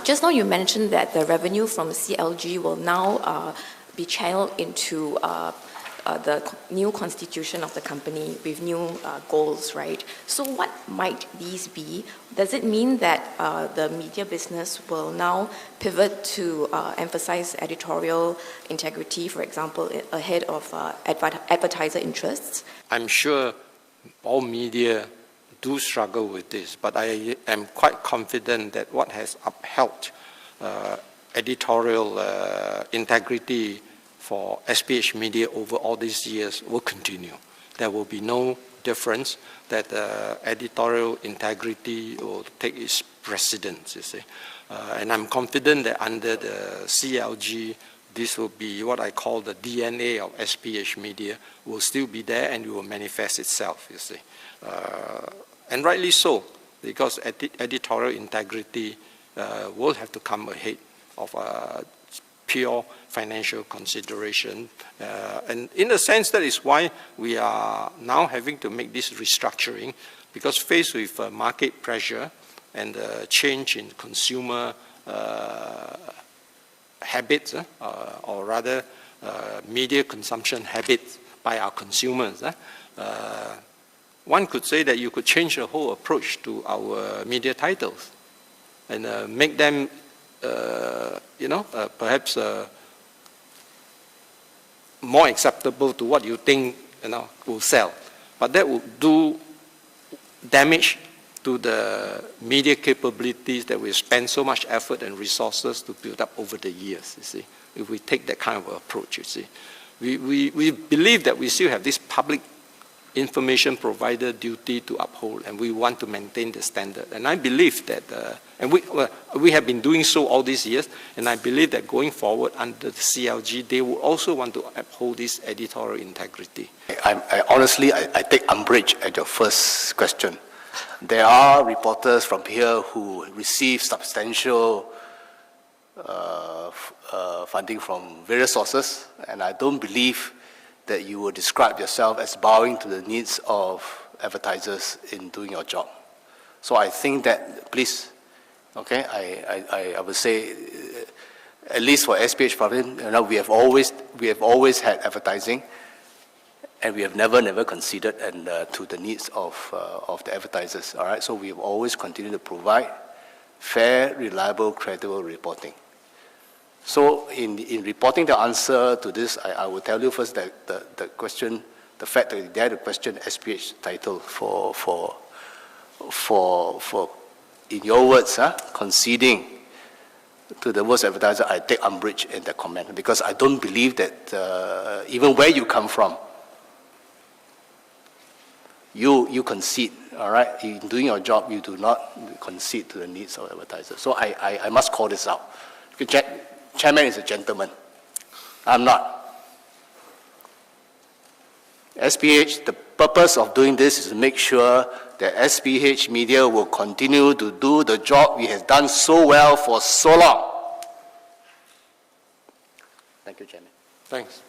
Just now you mentioned that the revenue from CLG will now be channeled into the new constitution of the company with new goals, right? So what might these be? Does it mean that the media business will now pivot to emphasize editorial integrity, for example, ahead of advertiser interests? I'm sure all media do struggle with this, but I am quite confident that what has upheld editorial integrity for SPH Media over all these years will continue. There will be no difference that editorial integrity will take its precedence, you see. And I'm confident that under the CLG, this will be what I call the DNA of SPH Media will still be there and it will manifest itself, you see. And rightly so, because editorial integrity will have to come ahead of pure financial consideration. And in a sense, that is why we are now having to make this restructuring, because faced with market pressure and change in consumer habits, or rather media consumption habits by our consumers, one could say that you could change the whole approach to our media titles and make them perhaps more acceptable to what you think will sell. But that would do damage to the media capabilities that we spend so much effort and resources to build up over the years, you see, if we take that kind of approach, you see. We believe that we still have this public information provider duty to uphold, and we want to maintain the standard. And I believe that, and we have been doing so all these years, and I believe that going forward under the CLG, they will also want to uphold this editorial integrity. Honestly, I take umbrage at your first question. There are reporters from here who receive substantial funding from various sources, and I don't believe that you will describe yourself as bowing to the needs of advertisers in doing your job. So I think that, please, okay, I would say, at least for SPH province, we have always had advertising, and we have never conceded to the needs of the advertisers. All right, so we have always continued to provide fair, reliable, credible reporting. So in reporting the answer to this, I will tell you first that the fact that you dare to question SPH title for in your words, conceding to the worst advertiser, I take umbrage in that comment, because I don't believe that even where you come from, you concede, all right? In doing your job, you do not concede to the needs of advertisers. So I must call this out. Chairman is a gentleman. I'm not. SPH, the purpose of doing this is to make sure that SPH Media will continue to do the job we have done so well for so long. Thank you, Chairman. Thanks.